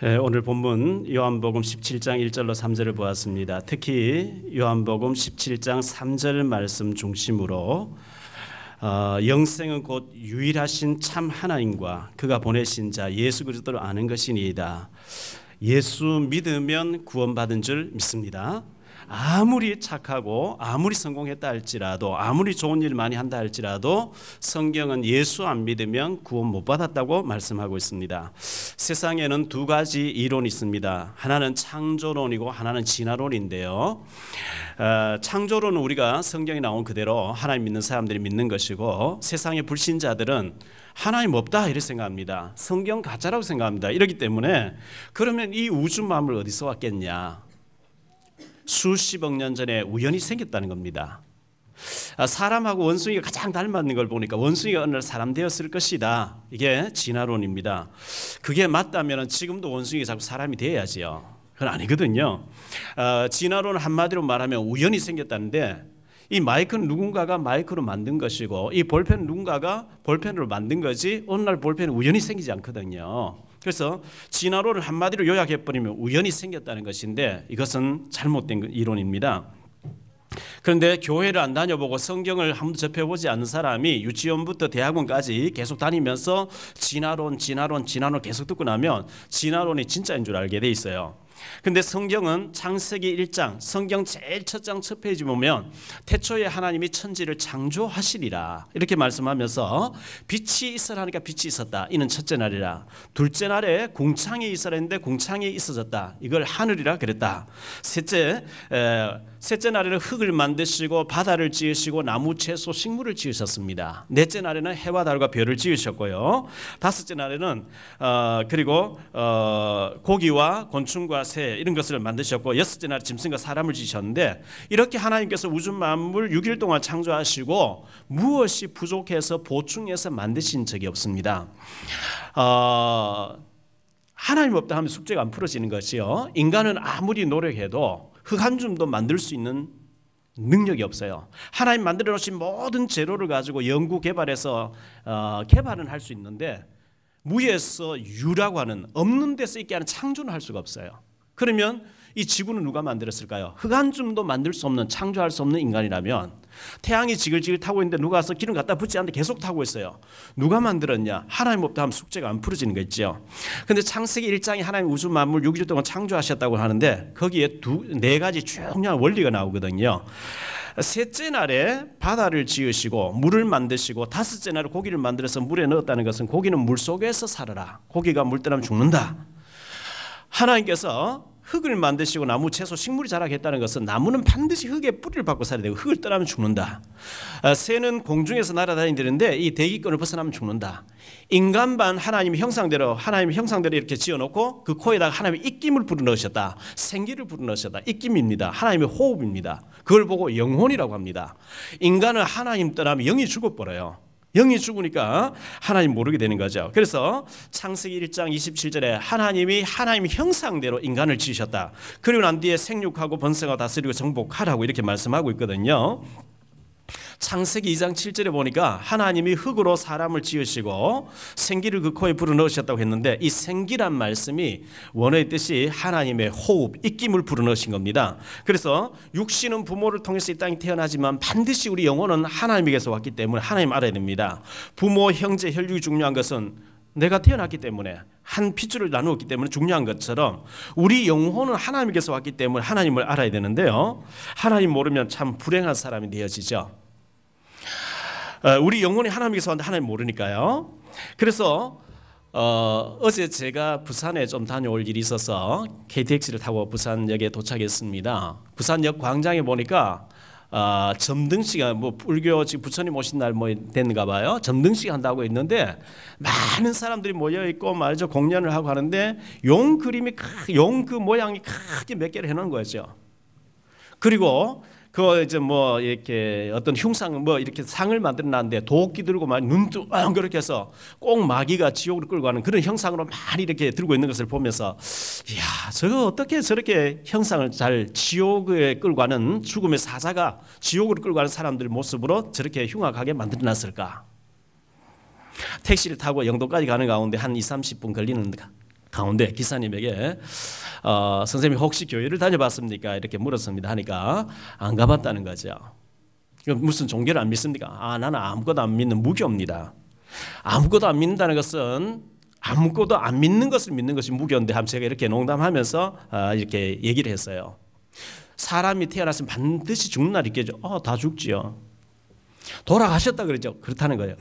오늘 본문 요한복음 17장 1절로 3절을 보았습니다. 특히 요한복음 17장 3절 말씀 중심으로 영생은 곧 유일하신 참 하나님과 그가 보내신 자 예수 그리스도를 아는 것이니이다. 예수 믿으면 구원받은 줄 믿습니다. 아무리 착하고 아무리 성공했다 할지라도 아무리 좋은 일 많이 한다 할지라도 성경은 예수 안 믿으면 구원 못 받았다고 말씀하고 있습니다. 세상에는 두 가지 이론이 있습니다. 하나는 창조론이고 하나는 진화론인데요. 창조론은 우리가 성경에 나온 그대로 하나님 믿는 사람들이 믿는 것이고, 세상의 불신자들은 하나님 없다 이렇게 생각합니다. 성경 가짜라고 생각합니다. 이렇기 때문에 그러면 이 우주 만물 어디서 왔겠냐? 수십억 년 전에 우연히 생겼다는 겁니다. 사람하고 원숭이가 가장 닮았는 걸 보니까 원숭이가 어느 날 사람 되었을 것이다. 이게 진화론입니다. 그게 맞다면 지금도 원숭이가 자꾸 사람이 돼야지요. 그건 아니거든요. 진화론은 한마디로 말하면 우연히 생겼다는데, 이 마이크는 누군가가 마이크로 만든 것이고 이 볼펜은 누군가가 볼펜으로 만든 거지 어느 날 볼펜은 우연히 생기지 않거든요. 그래서 진화론을 한마디로 요약해버리면 우연히 생겼다는 것인데, 이것은 잘못된 이론입니다. 그런데 교회를 안 다녀보고 성경을 한 번도 접해보지 않는 사람이 유치원부터 대학원까지 계속 다니면서 진화론 계속 듣고 나면 진화론이 진짜인 줄 알게 돼 있어요. 근데 성경은 창세기 1장 성경 제일 첫 장 첫 페이지 보면 태초에 하나님이 천지를 창조하시리라 이렇게 말씀하면서 빛이 있으라 하니까 빛이 있었다. 이는 첫째 날이라. 둘째 날에 공창이 있으라 했는데 공창이 있어졌다. 이걸 하늘이라 그랬다. 셋째 날에는 흙을 만드시고 바다를 지으시고 나무 채소 식물을 지으셨습니다. 넷째 날에는 해와 달과 별을 지으셨고요. 다섯째 날에는 그리고 고기와 곤충과 새 이런 것을 만드셨고, 여섯째 날에 짐승과 사람을 지으셨는데, 이렇게 하나님께서 우주 만물 6일 동안 창조하시고 무엇이 부족해서 보충해서 만드신 적이 없습니다. 하나님 없다 하면 숙제가 안 풀어지는 것이요. 인간은 아무리 노력해도 흙 한 줌도 만들 수 있는 능력이 없어요. 하나님 만들어 놓으신 모든 재료를 가지고 연구 개발해서 개발은 할 수 있는데, 무에서 유라고 하는 없는 데서 있게 하는 창조는 할 수가 없어요. 그러면 이 지구는 누가 만들었을까요? 흙 한 줌도 만들 수 없는, 창조할 수 없는 인간이라면, 태양이 지글지글 타고 있는데 누가 와서 기름 갖다 붓지 않는데 계속 타고 있어요. 누가 만들었냐? 하나님 없다 하면 숙제가 안 풀어지는 거 있죠. 그런데 창세기 1장에 하나님 우주 만물 6일 동안 창조하셨다고 하는데, 거기에 네 가지 중요한 원리가 나오거든요. 셋째 날에 바다를 지으시고 물을 만드시고, 다섯째 날에 고기를 만들어서 물에 넣었다는 것은 고기는 물 속에서 살아라. 고기가 물 떠나면 죽는다. 하나님께서 흙을 만드시고 나무 채소 식물이 자라게 했다는 것은 나무는 반드시 흙에 뿌리를 받고 살아야 되고 흙을 떠나면 죽는다. 새는 공중에서 날아다니는데 이 대기권을 벗어나면 죽는다. 인간만 하나님의 형상대로 이렇게 지어놓고 그 코에다가 하나님의 입김을 불어넣으셨다. 생기를 불어넣으셨다. 입김입니다. 하나님의 호흡입니다. 그걸 보고 영혼이라고 합니다. 인간은 하나님 떠나면 영이 죽어버려요. 영이 죽으니까 하나님 모르게 되는 거죠. 그래서 창세기 1장 27절에 하나님이 하나님의 형상대로 인간을 지으셨다. 그리고 난 뒤에 생육하고 번성하고 다스리고 정복하라고 이렇게 말씀하고 있거든요. 창세기 2장 7절에 보니까 하나님이 흙으로 사람을 지으시고 생기를 그 코에 불어넣으셨다고 했는데, 이 생기란 말씀이 원어의 뜻이 하나님의 호흡, 입김을 불어넣으신 겁니다. 그래서 육신은 부모를 통해서 이 땅에 태어나지만 반드시 우리 영혼은 하나님에게서 왔기 때문에 하나님 알아야 됩니다. 부모, 형제, 혈육이 중요한 것은 내가 태어났기 때문에 한 핏줄을 나누었기 때문에 중요한 것처럼 우리 영혼은 하나님께서 왔기 때문에 하나님을 알아야 되는데요. 하나님 모르면 참 불행한 사람이 되어지죠. 우리 영혼이 하나님께서 왔는데 하나님 모르니까요. 그래서 어제 제가 부산에 좀 다녀올 일이 있어서 KTX를 타고 부산역에 도착했습니다. 부산역 광장에 보니까 점등식, 불교 지금 부처님 오신 날 됐는가 봐요. 점등식 한다고 했는데 많은 사람들이 모여 있고 말이죠, 공연을 하고 하는데 용 그림이 용 그 모양이 크게 몇 개를 해놓은 거죠. 그리고 그 이제 이렇게 어떤 흉상 이렇게 상을 만들어 놨는데 도끼 들고 막 눈도 그렇게 해서 꼭 마귀가 지옥으로 끌고 가는 그런 형상으로 많이 이렇게 들고 있는 것을 보면서, 이야, 저거 어떻게 저렇게 형상을 잘 지옥에 끌고 가는, 죽음의 사자가 지옥으로 끌고 가는 사람들 모습으로 저렇게 흉악하게 만들어 놨을까? 택시를 타고 영도까지 가는 가운데 한 20-30분 걸리는 가운데 기사님에게 선생님이 혹시 교회를 다녀봤습니까? 이렇게 물었습니다. 하니까 안 가봤다는 거죠. 무슨 종교를 안 믿습니까? 나는 아무것도 안 믿는 무교입니다. 아무것도 안 믿는다는 것은 아무것도 안 믿는 것을 믿는 것이 무교인데 제가 이렇게 농담하면서 이렇게 얘기를 했어요. 사람이 태어났으면 반드시 죽는 날이 있겠죠. 다 죽지요. 돌아가셨다 그러죠. 그렇다는 거예요.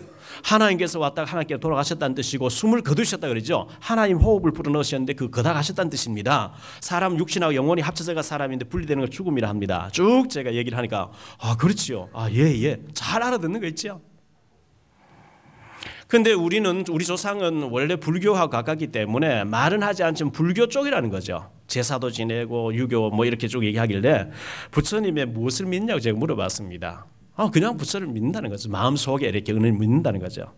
하나님께서 왔다가 하나님께 돌아가셨다는 뜻이고 숨을 거두셨다 그러죠. 하나님 호흡을 불어넣으셨는데 그 거다가셨다는 뜻입니다. 사람 육신하고 영혼이 합쳐져가 사람인데 분리되는 걸 죽음이라 합니다. 쭉 제가 얘기를 하니까 그렇지요. 예. 잘 알아듣는 거 있죠. 근데 우리 조상은 원래 불교하고 가깝기 때문에 말은 하지 않지만 불교 쪽이라는 거죠. 제사도 지내고 유교 뭐 이렇게 쭉 얘기하길래 부처님의 무엇을 믿냐고 제가 물어봤습니다. 그냥 부처를 믿는다는 거죠. 마음속에 이렇게 은을 믿는다는 거죠.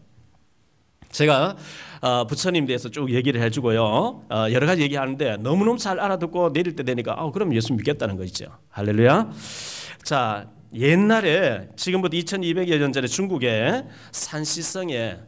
제가 부처님 대해서 쭉 얘기를 해주고요. 여러 가지 얘기하는데 너무너무 잘 알아듣고 내릴 때 되니까 그럼 예수 믿겠다는 거 있죠. 할렐루야. 자, 옛날에 지금부터 2200여 년 전에 중국의 산시성에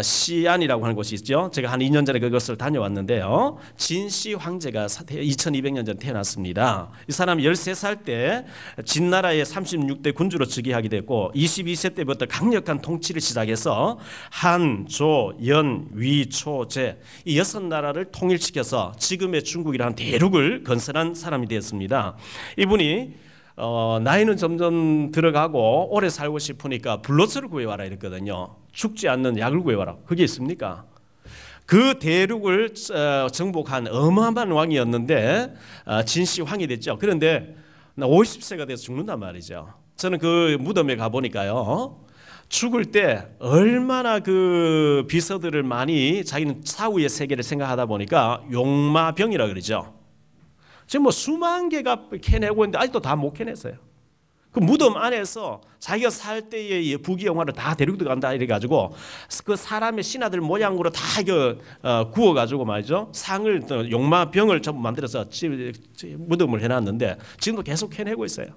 시안이라고 하는 곳이 있죠. 제가 한 2년 전에 그것을 다녀왔는데요. 진시 황제가 2200년 전에 태어났습니다. 이 사람 13살 때 진나라의 36대 군주로 즉위하게 됐고 22세 때부터 강력한 통치를 시작해서 한, 조, 연, 위, 초, 제 이 6나라를 통일시켜서 지금의 중국이라는 대륙을 건설한 사람이 되었습니다. 이분이 나이는 점점 들어가고 오래 살고 싶으니까 불로소를 구해와라 이랬거든요. 죽지 않는 약을 구해와라. 그게 있습니까? 그 대륙을 정복한 어마어마한 왕이었는데 진시 왕이 됐죠. 그런데 50세가 돼서 죽는단 말이죠. 저는 그 무덤에 가보니까요. 죽을 때 얼마나 그 비서들을 많이 자기는 사후의 세계를 생각하다 보니까 용마병이라 그러죠. 지금 뭐 수만 개가 캐내고 있는데 아직도 다 못 캐냈어요. 그 무덤 안에서 자기가 살 때의 부귀영화를 다 데리고 들어간다 이래가지고 그 사람의 신하들 모양으로 다 이거 구워가지고 말이죠. 상을 용마병을 전부 만들어서 무덤을 해놨는데 지금도 계속 캐내고 있어요.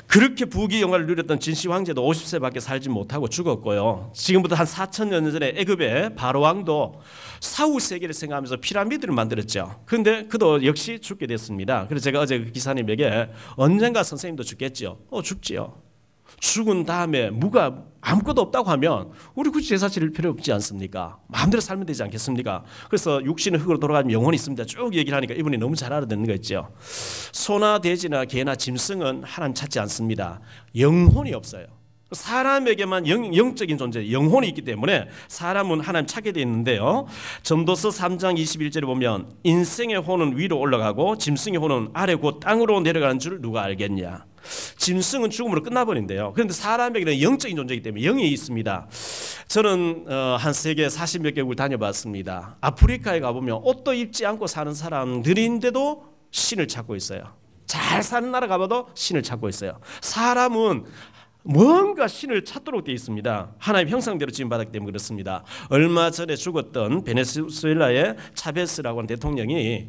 그렇게 부귀영화를 누렸던 진시 황제도 50세밖에 살지 못하고 죽었고요. 지금부터 한 4000년 전에 애굽의 바로 왕도 사후 세계를 생각하면서 피라미드를 만들었죠. 그런데 그도 역시 죽게 됐습니다. 그래서 제가 어제 그 기사님에게 언젠가 선생님도 죽겠죠. 죽지요. 죽은 다음에 뭐가 아무것도 없다고 하면 우리 굳이 제사 지낼 필요 없지 않습니까? 마음대로 살면 되지 않겠습니까? 그래서 육신은 흙으로 돌아가면 영혼이 있습니다. 쭉 얘기를 하니까 이분이 너무 잘 알아듣는 거 있죠. 소나 돼지나 개나 짐승은 하나님 찾지 않습니다. 영혼이 없어요. 사람에게만 영적인 존재, 영혼이 있기 때문에 사람은 하나님 찾게 되어 있는데요. 전도서 3장 21절에 보면 인생의 혼은 위로 올라가고 짐승의 혼은 아래 곧 땅으로 내려가는 줄 누가 알겠냐. 짐승은 죽음으로 끝나버린대요. 그런데 사람에게는 영적인 존재이기 때문에 영이 있습니다. 저는 한 세계 40몇 개국을 다녀봤습니다. 아프리카에 가보면 옷도 입지 않고 사는 사람들인데도 신을 찾고 있어요. 잘 사는 나라 가봐도 신을 찾고 있어요. 사람은 뭔가 신을 찾도록 되어 있습니다. 하나님 형상대로 지음받았기 때문에 그렇습니다. 얼마 전에 죽었던 베네수엘라의 차베스라고 하는 대통령이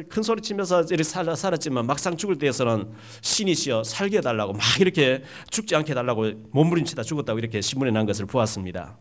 큰 소리 치면서 이렇게 살았지만 막상 죽을 때에서는 신이시여 살게 해달라고 막 이렇게 죽지 않게 해달라고 몸부림치다 죽었다고 이렇게 신문에 난 것을 보았습니다.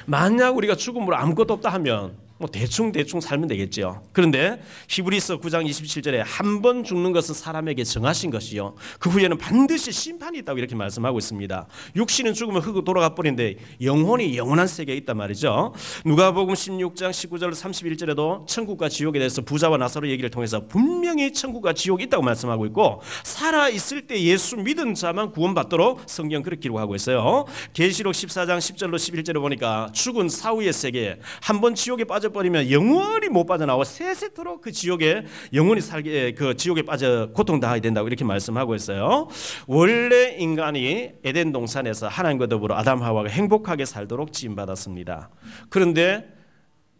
만약 우리가 죽음으로 아무것도 없다 하면 뭐 대충 살면 되겠죠. 그런데 히브리서 9장 27절에 한 번 죽는 것은 사람에게 정하신 것이요 그 후에는 반드시 심판이 있다고 이렇게 말씀하고 있습니다. 육신은 죽으면 흙으로 돌아가 버리는데 영혼이 영원한 세계에 있단 말이죠. 누가복음 16장 19절 31절에도 천국과 지옥에 대해서 부자와 나사로 얘기를 통해서 분명히 천국과 지옥이 있다고 말씀하고 있고 살아있을 때 예수 믿은 자만 구원받도록 성경 그렇게 기록하고 있어요. 계시록 14장 10절로 11절에 보니까 죽은 사후의 세계에 한 번 지옥에 빠져버리면 영원히 못 빠져나와 세세토록 그 지옥에 영원히 살게 그 지옥에 빠져 고통당하게 된다고 이렇게 말씀하고 있어요. 원래 인간이 에덴 동산에서 하나님과 더불어 아담 하와가 행복하게 살도록 지음받았습니다. 그런데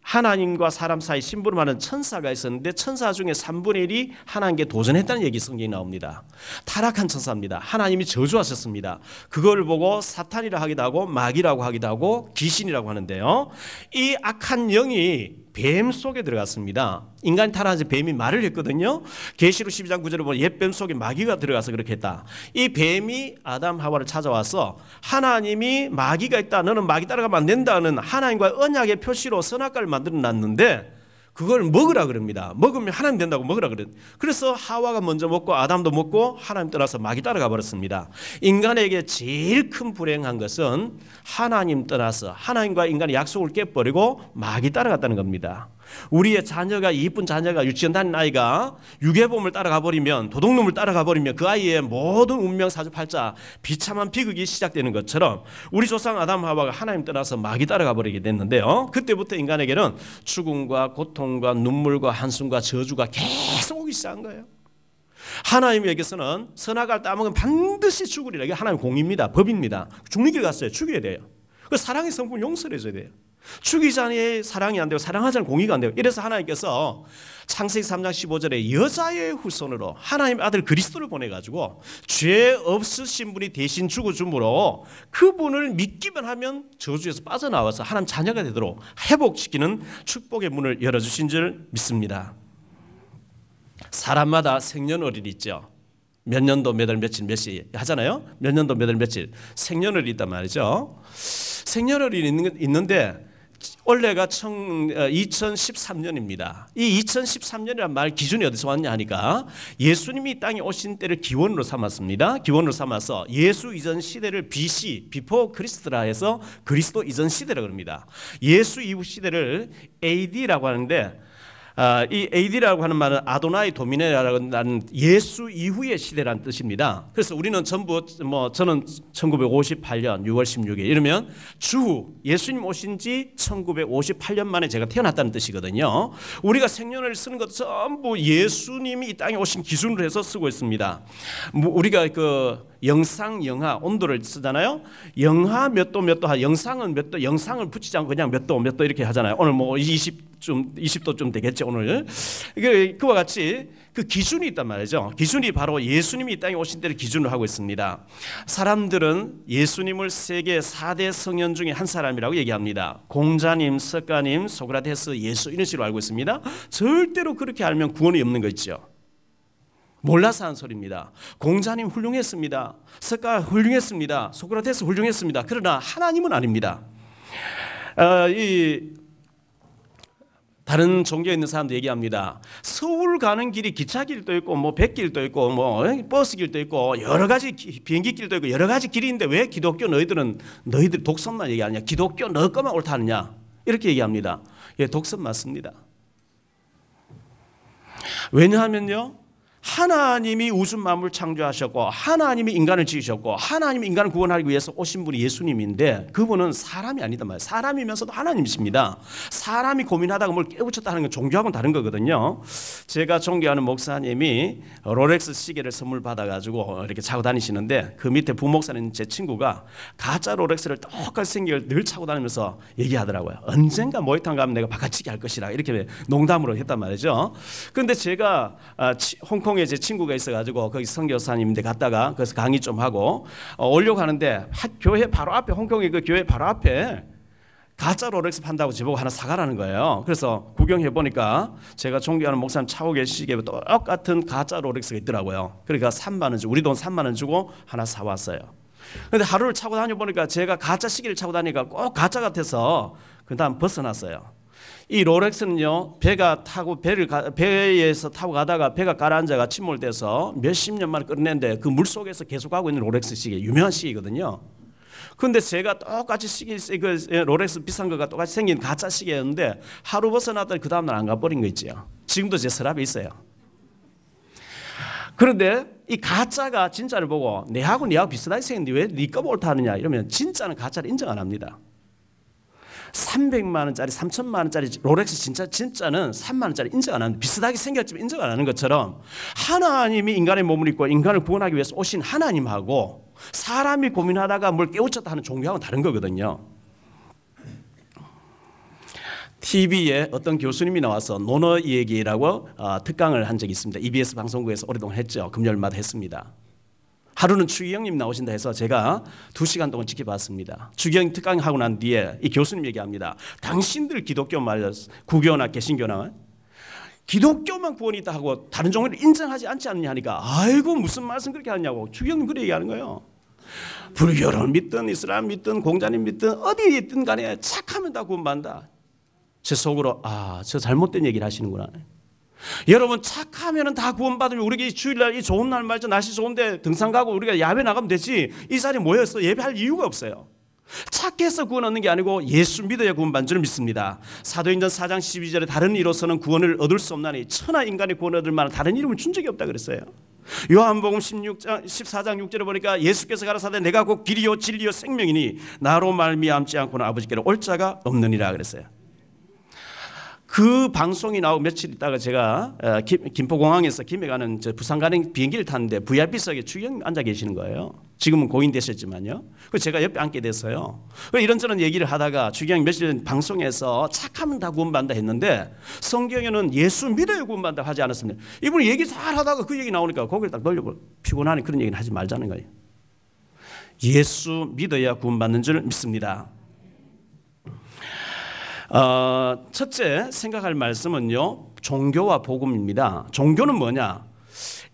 하나님과 사람 사이 심부름하는 천사가 있었는데 천사 중에 3분의 1이 하나님께 도전했다는 얘기 성경이 나옵니다. 타락한 천사입니다. 하나님이 저주하셨습니다. 그걸 보고 사탄이라 하기도 하고 마귀라고 하기도 하고 귀신이라고 하는데요. 이 악한 영이 뱀 속에 들어갔습니다. 인간이 타락해서 뱀이 말을 했거든요. 계시록 12장 9절에 보면 옛뱀 속에 마귀가 들어가서 그렇게 했다. 이 뱀이 아담 하와를 찾아와서 하나님이 마귀가 있다, 너는 마귀 따라가면 안 된다는 하나님과의 언약의 표시로 선악과를 만들어 놨는데 그걸 먹으라 그럽니다. 먹으면 하나님 된다고 먹으라 그래. 그래서 하와가 먼저 먹고 아담도 먹고 하나님 떠나서 마귀 따라가 버렸습니다. 인간에게 제일 큰 불행한 것은 하나님 떠나서 하나님과 인간의 약속을 깨버리고 마귀 따라갔다는 겁니다. 우리의 자녀가, 이쁜 자녀가, 유치원 다니는 아이가 유괴범을 따라가 버리면, 도둑놈을 따라가 버리면 그 아이의 모든 운명 사주팔자 비참한 비극이 시작되는 것처럼 우리 조상 아담 하와가 하나님 떠나서 마귀 따라가 버리게 됐는데요, 그때부터 인간에게는 죽음과 고통과 눈물과 한숨과 저주가 계속 오기 시작한 거예요. 하나님에게서는 선악과를 따먹으면 반드시 죽으리라. 이게 하나님의 공의입니다. 법입니다. 죽는 길 갔어요. 죽여야 돼요. 그 사랑의 성품 용서를 해줘야 돼요. 죽이자니 사랑이 안 되고 사랑하자니 공의가 안 되고, 이래서 하나님께서 창세기 3장 15절에 여자의 후손으로 하나님 아들 그리스도를 보내가지고 죄 없으신 분이 대신 죽어줌으로 그분을 믿기만 하면 저주에서 빠져나와서 하나님 자녀가 되도록 회복시키는 축복의 문을 열어주신 줄 믿습니다. 사람마다 생년월일이 있죠. 몇 년도 몇 월 며칠 몇시 하잖아요. 몇 년도 몇 월 며칠 생년월일이 있단 말이죠. 생년월일이 있는데 올해가 2013년입니다. 이 2013년이라는 말 기준이 어디서 왔냐 하니까 예수님이 이 땅에 오신 때를 기원으로 삼았습니다. 기원으로 삼아서 예수 이전 시대를 BC, 비포 크리스트라 해서 그리스도 이전 시대라고 합니다. 예수 이후 시대를 AD라고 하는데, 이 AD라고 하는 말은 아도나이 도미네라는 예수 이후의 시대라는 뜻입니다. 그래서 우리는 전부 저는 1958년 6월 16일 이러면 주후 예수님 오신 지 1958년 만에 제가 태어났다는 뜻이거든요. 우리가 생년을 쓰는 것도 전부 예수님이 이 땅에 오신 기준으로 해서 쓰고 있습니다. 우리가 그 영상, 영하, 온도를 쓰잖아요. 영하 몇 도 몇 도, 영상은 몇 도, 영상을 붙이지 않고 그냥 몇 도 몇 도 이렇게 하잖아요. 오늘 뭐 20도쯤 되겠죠 오늘. 그와 같이 그 기준이 있단 말이죠. 기준이 바로 예수님이 이 땅에 오신 때를 기준으로 하고 있습니다. 사람들은 예수님을 세계 4대 성현 중에 한 사람이라고 얘기합니다. 공자님, 석가님, 소크라테스, 예수 이런 식으로 알고 있습니다. 절대로 그렇게 알면 구원이 없는 거 있죠. 몰라서 하는 소리입니다. 공자님 훌륭했습니다. 석가 훌륭했습니다. 소크라테스 훌륭했습니다. 그러나 하나님은 아닙니다. 다른 종교에 있는 사람도 얘기합니다. 서울 가는 길이 기차길도 있고 뭐 백길도 있고 뭐 버스길도 있고 여러 가지 비행기길도 있고 여러 가지 길이 있는데 왜 기독교 너희들 독선만 얘기하냐? 기독교 너 것만 옳다느냐? 이렇게 얘기합니다. 예, 독선 맞습니다. 왜냐하면요, 하나님이 우주 만물 창조하셨고 하나님이 인간을 지으셨고 하나님이 인간을 구원하기 위해서 오신 분이 예수님인데 그분은 사람이 아니다 말이에요. 사람이면서도 하나님이십니다. 사람이 고민하다가 뭘 깨우쳤다 하는 건 종교하고는 다른 거거든요. 제가 존경하는 목사님이 롤렉스 시계를 선물 받아가지고 이렇게 차고 다니시는데 그 밑에 부목사님 제 친구가 가짜 롤렉스를 똑같이 생긴 걸 늘 차고 다니면서 얘기하더라고요. 언젠가 모히탕 가면 내가 바깥치기 할 것이라 이렇게 농담으로 했단 말이죠. 그런데 제가 홍콩에 제 친구가 있어가지고 거기 선교사님인데 갔다가 그래서 강의 좀 하고 오려고 하는데 교회 바로 앞에, 홍콩의 그 교회 바로 앞에 가짜 롤렉스 판다고 저보고 하나 사가라는 거예요. 그래서 구경해 보니까 제가 존경하는 목사님 차고 계시기에 똑같은 가짜 롤렉스가 있더라고요. 그러니까 3만 원 주고, 우리 돈 3만 원 주고 하나 사왔어요. 그런데 하루를 차고 다녀보니까 제가 가짜 시계를 차고 다니니까 꼭 가짜 같아서 그 다음 벗어났어요. 이 롤렉스는요, 배에서 타고 가다가 배가 가라앉아가 침몰돼서 몇십 년 만에 끌어냈는데 그 물속에서 계속 가고 있는 롤렉스 시계, 유명한 시계거든요. 근데 제가 똑같이 롤렉스 비싼 거가 똑같이 생긴 가짜 시계였는데 하루 벗어났더니 그 다음날 안 가버린 거 있죠. 지금도 제 서랍에 있어요. 그런데 이 가짜가 진짜를 보고 내하고 비슷하게 생겼는데 왜 네 거 옳다 하느냐 이러면 진짜는 가짜를 인정 안 합니다. 300만 원짜리, 3천만 원짜리 롤렉스 진짜는 3만 원짜리 인정 안 하는, 비슷하게 생겼지만 인정 안 하는 것처럼 하나님이 인간의 몸을 입고 인간을 구원하기 위해서 오신 하나님하고 사람이 고민하다가 뭘 깨우쳤다 하는 종교하고는 다른 거거든요. TV에 어떤 교수님이 나와서 논어 얘기라고 특강을 한 적이 있습니다. EBS 방송국에서 오랫동안 했죠. 금요일마다 했습니다. 하루는 추기경님 나오신다 해서 제가 2시간 동안 지켜봤습니다. 추기경 특강하고 난 뒤에 이 교수님 얘기합니다. 당신들 기독교 말이야, 구교나 개신교나 기독교만 구원이 있다 하고 다른 종교를 인정하지 않지 않느냐 하니까 아이고 무슨 말씀 그렇게 하냐고 추기경님 그렇게 얘기하는 거예요. 불교를 믿든 이슬람 믿든 공자님 믿든 어디에 있든 간에 착하면 다 구원받는다. 제 속으로 저 잘못된 얘기를 하시는구나. 여러분 착하면 다 구원받으면 우리가 주일날 이 좋은 날 말이죠. 날씨 좋은데 등산 가고 우리가 야외 나가면 되지 이 자리에 모여서 예배할 이유가 없어요. 착해서 구원 얻는 게 아니고 예수 믿어야 구원받는 줄 믿습니다. 사도행전 4장 12절에 다른 이로서는 구원을 얻을 수 없나니 천하 인간의 구원을 얻을 만한 다른 이름을 준 적이 없다 그랬어요. 요한복음 14장 6절에 보니까 예수께서 가라사대 내가 곧 길이요 진리요 생명이니 나로 말미암지 않고는 아버지께로 올 자가 없느니라 그랬어요. 그 방송이 나오고 며칠 있다가 제가 김포공항에서 김해 가는 부산 가는 비행기를 탔는데 VIP석에 추기경님 앉아 계시는 거예요. 지금은 고인 되셨지만요. 그래서 제가 옆에 앉게 됐어요. 이런저런 얘기를 하다가 추기경님 며칠 전 방송에서 착하면 다 구원받는다 했는데 성경에는 예수 믿어야 구원받는다 하지 않았습니다. 이분이 얘기 잘 하다가 그 얘기 나오니까 고개를 딱 돌리고 피곤하니 그런 얘기는 하지 말자는 거예요. 예수 믿어야 구원받는 줄 믿습니다. 첫째 생각할 말씀은요, 종교와 복음입니다. 종교는 뭐냐?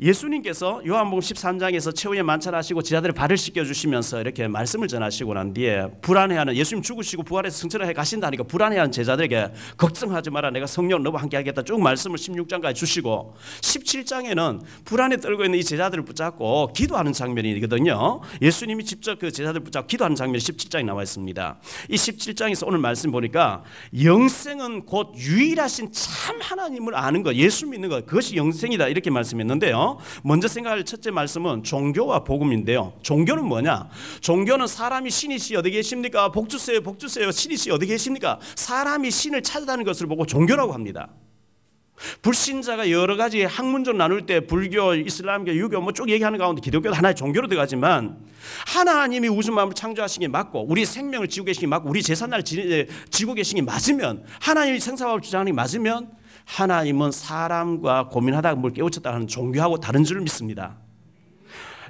예수님께서 요한복음 13장에서 최후에 만찬하시고 제자들의 발을 씻겨주시면서 이렇게 말씀을 전하시고 난 뒤에 불안해하는 예수님 죽으시고 부활해서 승천을 해 가신다니까 불안해하는 제자들에게 걱정하지 마라 내가 성령 너와 함께 하겠다 쭉 말씀을 16장까지 주시고 17장에는 불안에 떨고 있는 이 제자들을 붙잡고 기도하는 장면이거든요. 예수님이 직접 그 제자들을 붙잡고 기도하는 장면이 17장에 나와 있습니다. 이 17장에서 오늘 말씀 보니까 영생은 곧 유일하신 참 하나님을 아는 것, 예수 믿는 것, 그것이 영생이다 이렇게 말씀했는데요. 먼저 생각할 첫째 말씀은 종교와 복음인데요. 종교는 뭐냐? 종교는 사람이 신이시 어디 계십니까? 복주세요 복주세요 신이시 어디 계십니까? 사람이 신을 찾아다니는 것을 보고 종교라고 합니다. 불신자가 여러 가지 학문적 나눌 때 불교, 이슬람교, 유교 뭐 쭉 얘기하는 가운데 기독교도 하나의 종교로 들어가지만 하나님이 우주 만물을 창조하신 게 맞고 우리 생명을 지고 계신 게 맞고 우리 재산을 지고 계신 게 맞으면 하나님이 생사화를 주장하는 게 맞으면 하나님은 사람과 고민하다가 뭘 깨우쳤다는 종교하고 다른 줄 믿습니다.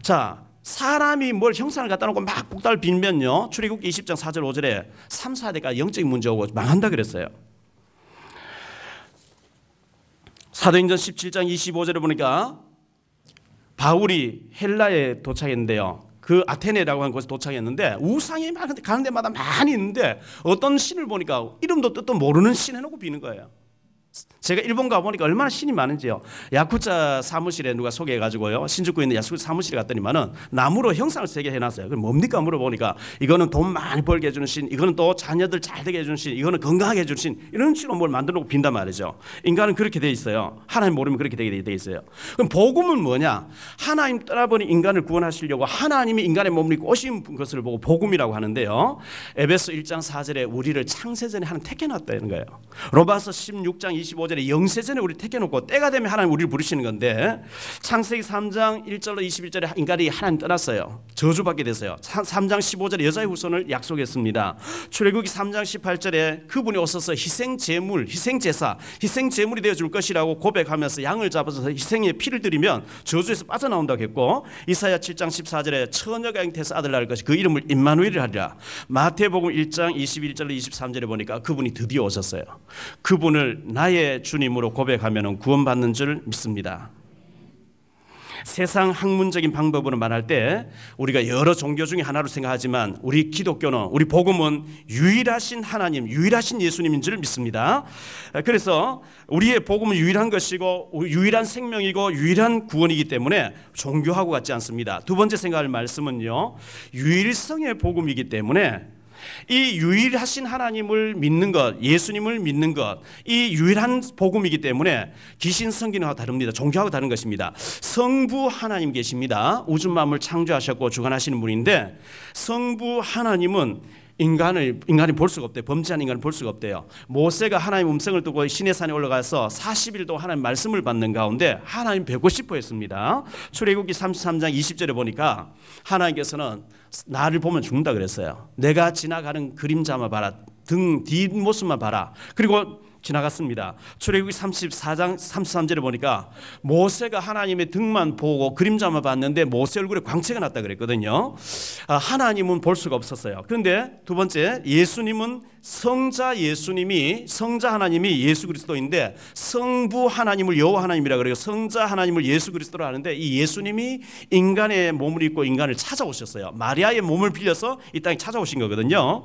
자, 사람이 뭘 형상을 갖다 놓고 막 복달을 빌면요 출애굽기 20장 4절 5절에 3, 4대가 영적인 문제 오고 망한다 그랬어요. 사도행전 17장 25절에 보니까 바울이 헬라에 도착했는데요. 그 아테네라고 하는 곳에 도착했는데 우상이 가는 데마다 많이 있는데 어떤 신을 보니까 이름도 뜻도 모르는 신 해놓고 비는 거예요. 제가 일본 가보니까 얼마나 신이 많은지요. 야쿠자 사무실에 누가 소개해가지고요 신주쿠에 있는 야쿠자 사무실에 갔더니만은 나무로 형상을 3개 해놨어요. 그럼 뭡니까 물어보니까 이거는 돈 많이 벌게 해주는 신, 이거는 또 자녀들 잘 되게 해주는 신, 이거는 건강하게 해주는 신, 이런 식으로 뭘 만들어놓고 빈단 말이죠. 인간은 그렇게 돼 있어요. 하나님 모르면 그렇게 돼 있어요. 그럼 복음은 뭐냐? 하나님 떠나버린 인간을 구원하시려고 하나님이 인간의 몸을 입고 오신 것을 보고 복음이라고 하는데요. 에베소 1장 4절에 우리를 창세전에 하나님 택해놨다는 거예요. 로마서 16장 25절에 영세전에 우리 택해놓고 때가 되면 하나님 우리를 부르시는 건데 창세기 3장 1절로 21절에 인간이 하나님 떠났어요. 저주받게 됐어요. 3장 15절에 여자의 후손을 약속했습니다. 출애굽기 3장 18절에 그분이 오셔서 희생제물, 희생제사, 희생제물이 되어줄 것이라고 고백하면서 양을 잡아서 희생의 피를 드리면 저주에서 빠져나온다고 했고 이사야 7장 14절에 처녀가 잉태해서 아들 낳을 것이 그 이름을 임마누엘이라 하리라. 마태복음 1장 21절로 23절에 보니까 그분이 드디어 오셨어요. 그분을 나의 주님으로 고백하면 구원받는 줄 믿습니다. 세상 학문적인 방법으로 말할 때 우리가 여러 종교 중에 하나로 생각하지만 우리 기독교는, 우리 복음은 유일하신 하나님, 유일하신 예수님인 줄 믿습니다. 그래서 우리의 복음은 유일한 것이고 유일한 생명이고 유일한 구원이기 때문에 종교하고 같지 않습니다. 두 번째 생각할 말씀은요, 유일성의 복음이기 때문에 이 유일하신 하나님을 믿는 것, 예수님을 믿는 것, 이 유일한 복음이기 때문에 귀신 성경하고 다릅니다. 종교하고 다른 것입니다. 성부 하나님 계십니다. 우주 만물 창조하셨고 주관하시는 분인데 성부 하나님은 인간이 볼 수가 없대요. 범죄한 인간을 볼 수가 없대요. 모세가 하나님 음성을 듣고 시내산에 올라가서 40일 동안 하나님 말씀을 받는 가운데 하나님 뵙고 싶어 했습니다. 출애굽기 33장 20절에 보니까 하나님께서는 나를 보면 죽는다 그랬어요. 내가 지나가는 그림자만 봐라. 등 뒷모습만 봐라. 그리고 지나갔습니다. 출애굽기 34장 33절에 보니까 모세가 하나님의 등만 보고 그림자만 봤는데 모세 얼굴에 광채가 났다 그랬거든요. 하나님은 볼 수가 없었어요. 그런데 두 번째, 예수님은 성자 하나님이 예수 그리스도인데 성부 하나님을 여호와 하나님이라 그래요. 성자 하나님을 예수 그리스도로 하는데 이 예수님이 인간의 몸을 입고 인간을 찾아오셨어요. 마리아의 몸을 빌려서 이 땅에 찾아오신 거거든요.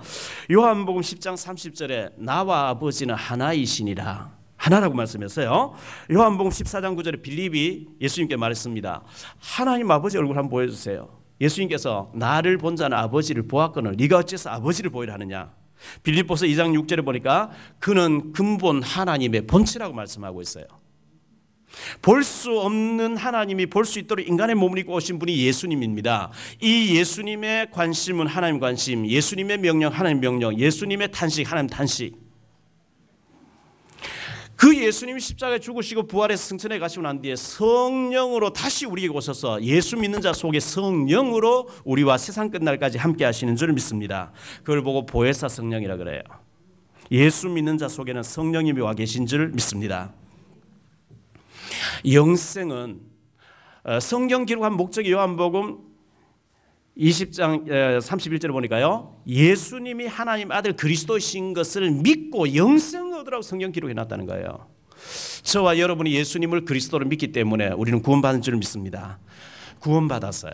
요한복음 10장 30절에 나와 아버지는 하나이시니라, 하나라고 말씀했어요. 요한복음 14장 9절에 빌립이 예수님께 말했습니다. 하나님 아버지 얼굴 한번 보여주세요. 예수님께서 나를 본 자는 아버지를 보았거늘 네가 어째서 아버지를 보이라 하느냐. 빌립보서 2장 6절에 보니까 그는 근본 하나님의 본체라고 말씀하고 있어요. 볼 수 없는 하나님이 볼 수 있도록 인간의 몸을 입고 오신 분이 예수님입니다. 이 예수님의 관심은 하나님 관심, 예수님의 명령 하나님 명령, 예수님의 탄식 하나님 탄식. 그 예수님이 십자가에 죽으시고 부활해서 승천해 가시고 난 뒤에 성령으로 다시 우리에게 오셔서 예수 믿는 자 속에 성령으로 우리와 세상 끝날까지 함께 하시는 줄 믿습니다. 그걸 보고 보혜사 성령이라 그래요. 예수 믿는 자 속에는 성령님이 와 계신 줄 믿습니다. 영생은 성경 기록한 목적이 요한복음 20장 31절에 보니까요, 예수님이 하나님 아들 그리스도이신 것을 믿고 영생을 얻으라고 성경 기록해 놨다는 거예요. 저와 여러분이 예수님을 그리스도로 믿기 때문에 우리는 구원받은 줄 믿습니다. 구원받았어요.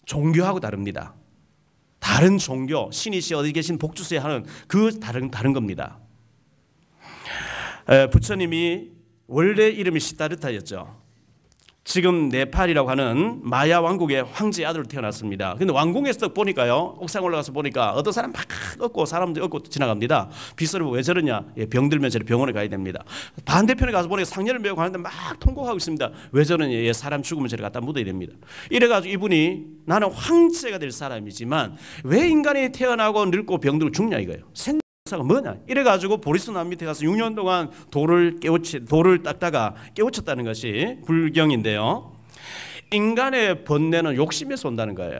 종교하고 다릅니다. 다른 종교, 신이시 어디 계신 복주세요 하는 그 다른 겁니다. 부처님이 원래 이름이 시다르타였죠. 지금 네팔이라고 하는 마야 왕국의 황제의 아들로 태어났습니다. 근데 왕궁에서 보니까요, 옥상 올라가서 보니까 어떤 사람 막 얻고 사람들 얻고 지나갑니다. 빗소리 왜 저러냐? 병 들면 저리 병원에 가야 됩니다. 반대편에 가서 보니까 상녀를 메고 가는데 막 통곡하고 있습니다. 왜 저러냐? 사람 죽으면 저리 갖다 묻어야 됩니다. 이래가지고 이분이 나는 황제가 될 사람이지만 왜 인간이 태어나고 늙고 병들고 죽냐 이거예요. 가 뭐냐? 이래가지고 보리스남 밑에 가서 6년 동안 돌을 닦다가 깨우쳤다는 것이 불경인데요. 인간의 번뇌는 욕심에서 온다는 거예요.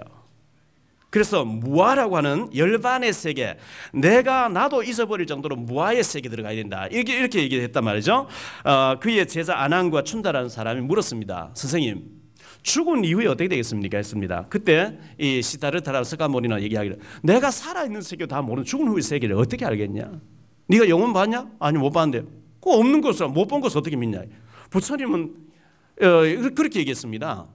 그래서 무아라고 하는 열반의 세계, 나도 잊어버릴 정도로 무아의 세계 들어가야 된다. 이렇게 얘기했단 말이죠. 그의 제자 아난과 춘다라는 사람이 물었습니다. 선생님, 죽은 이후에 어떻게 되겠습니까? 했습니다. 그때 이 시다르타라는 석가모니는 얘기하기를, 내가 살아있는 세계도 다 모르는 죽은 후의 세계를 어떻게 알겠냐? 네가 영혼 봤냐? 아니 못 봤는데. 그 없는 것을 못 본 것을 어떻게 믿냐? 부처님은 그렇게 얘기했습니다.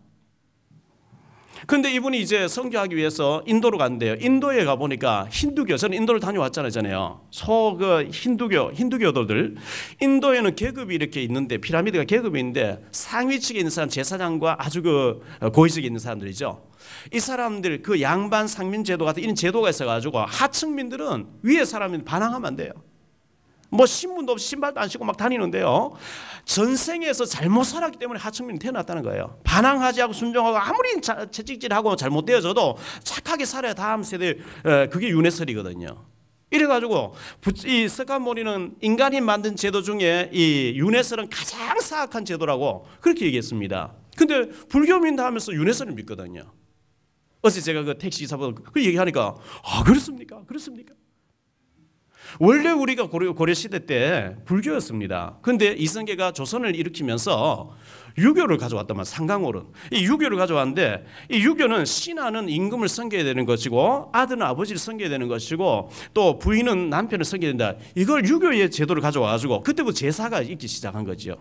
그런데 이분이 이제 선교하기 위해서 인도로 간대요. 인도에 가보니까 힌두교, 저는 인도를 다녀왔잖아요. 힌두교도들, 인도에는 계급이 이렇게 있는데, 피라미드가 계급이 있는데 상위 층에 있는 사람, 제사장과 아주 고위직에 있는 사람들이죠. 이 사람들 그 양반 상민 제도 같은 이런 제도가 있어가지고 하층민들은 위에 사람이 반항하면 안 돼요. 뭐 신분도 없이 신발도 안 신고 막 다니는데요, 전생에서 잘못 살았기 때문에 하층민이 태어났다는 거예요. 반항하지 않고 순종하고 아무리 채찍질하고 잘못되어져도 착하게 살아야 다음 세대, 그게 윤회설이거든요. 이래가지고 이 석가모니는 인간이 만든 제도 중에 이 윤회설은 가장 사악한 제도라고 그렇게 얘기했습니다. 근데 불교민다 하면서 윤회설을 믿거든요. 어제 제가 그 택시기사보다 그 얘기하니까, 그렇습니까? 그렇습니까? 원래 우리가 고려시대 때 불교였습니다. 그런데 이성계가 조선을 일으키면서 유교를 가져왔단 말이에요. 상강호론. 이 유교를 가져왔는데, 이 유교는 신하는 임금을 섬겨야 되는 것이고 아들은 아버지를 섬겨야 되는 것이고 또 부인은 남편을 섬겨야 된다. 이걸 유교의 제도를 가져와가지고 그때부터 제사가 있기 시작한 거죠.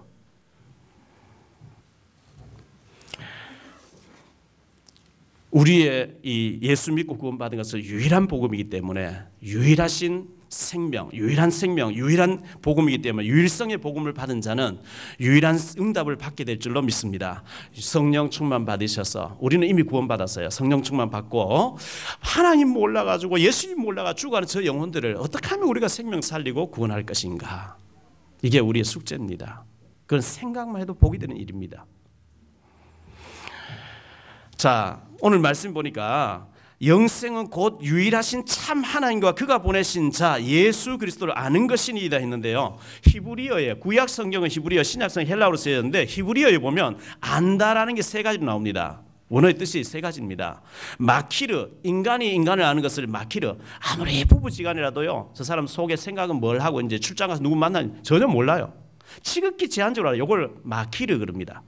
우리의 이 예수 믿고 구원받은 것은 유일한 복음이기 때문에 유일한 생명, 유일한 복음이기 때문에 유일성의 복음을 받은 자는 유일한 응답을 받게 될 줄로 믿습니다. 성령 충만 받으셔서, 우리는 이미 구원받았어요. 성령 충만 받고 하나님 몰라가지고 예수님 몰라가 죽어가는 저 영혼들을 어떻게 하면 우리가 생명 살리고 구원할 것인가? 이게 우리의 숙제입니다. 그건 생각만 해도 복이 되는 일입니다. 자, 오늘 말씀 보니까 영생은 곧 유일하신 참 하나님과 그가 보내신 자 예수 그리스도를 아는 것이니이다 했는데요. 히브리어에, 구약 성경은 히브리어, 신약 성경 헬라어로 쓰여졌는데 히브리어에 보면 안다라는 게 세 가지로 나옵니다. 원어의 뜻이 세 가지입니다. 마키르, 인간이 인간을 아는 것을 마키르. 아무리 부부지간이라도요, 저 사람 속에 생각은 뭘 하고 이제 출장 가서 누구 만나는지 전혀 몰라요. 지극히 제한적으로 알아요. 이걸 마키르 그럽니다.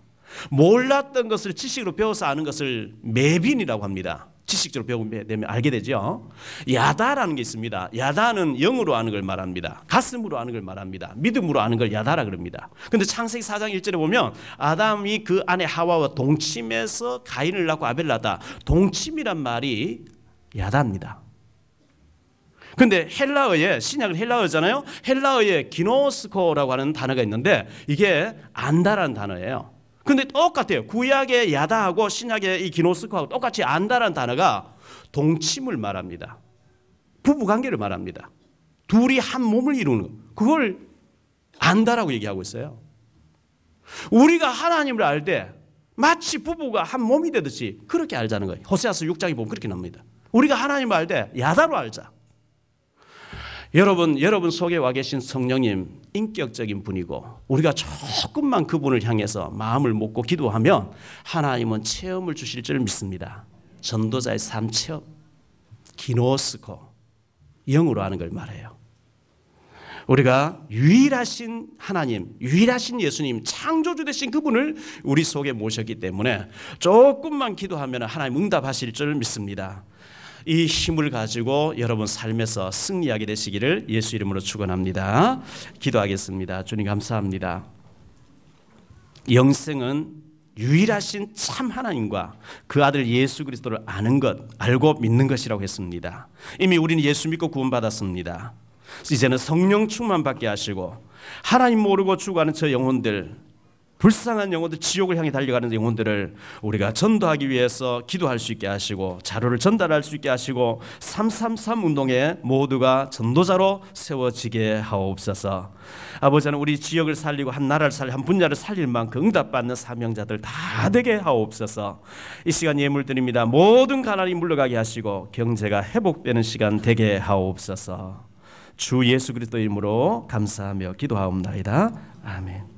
몰랐던 것을 지식으로 배워서 아는 것을 매빈이라고 합니다. 지식적으로 배우면 알게 되죠. 야다라는 게 있습니다. 야다는 영으로 아는 걸 말합니다. 가슴으로 아는 걸 말합니다. 믿음으로 아는 걸 야다라 그럽니다. 근데 창세기 4장 1절에 보면 아담이 그 아내 하와와 동침해서 가인을 낳고 아벨을 낳았다. 동침이란 말이 야다입니다. 근데 헬라어에, 신약은 헬라어잖아요. 헬라어에 기노스코라고 하는 단어가 있는데 이게 안다라는 단어예요. 근데 똑같아요. 구약의 야다하고 신약의 이 기노스코하고 똑같이 안다라는 단어가 동침을 말합니다. 부부관계를 말합니다. 둘이 한 몸을 이루는 것. 그걸 안다라고 얘기하고 있어요. 우리가 하나님을 알 때 마치 부부가 한 몸이 되듯이 그렇게 알자는 거예요. 호세아서 6장에 보면 그렇게 나옵니다. 우리가 하나님을 알 때 야다로 알자. 여러분 속에 와 계신 성령님 인격적인 분이고 우리가 조금만 그분을 향해서 마음을 먹고 기도하면 하나님은 체험을 주실 줄 믿습니다. 전도자의 삶 체험, 기노스코, 영으로 하는 걸 말해요. 우리가 유일하신 하나님, 유일하신 예수님, 창조주 되신 그분을 우리 속에 모셨기 때문에 조금만 기도하면 하나님 응답하실 줄 믿습니다. 이 힘을 가지고 여러분 삶에서 승리하게 되시기를 예수 이름으로 축원합니다. 기도하겠습니다. 주님 감사합니다. 영생은 유일하신 참 하나님과 그 아들 예수 그리스도를 아는 것, 알고 믿는 것이라고 했습니다. 이미 우리는 예수 믿고 구원받았습니다. 이제는 성령 충만 받게 하시고 하나님 모르고 죽어가는 저 영혼들, 불쌍한 영혼들, 지옥을 향해 달려가는 영혼들을 우리가 전도하기 위해서 기도할 수 있게 하시고 자료를 전달할 수 있게 하시고 333 운동에 모두가 전도자로 세워지게 하옵소서. 아버지는 우리 지역을 살리고 한 나라를 살리고 한 분야를 살릴 만큼 응답받는 사명자들 다 되게 하옵소서. 이 시간 예물 드립니다. 모든 가난이 물러가게 하시고 경제가 회복되는 시간 되게 하옵소서. 주 예수 그리스도 이름으로 감사하며 기도하옵나이다. 아멘.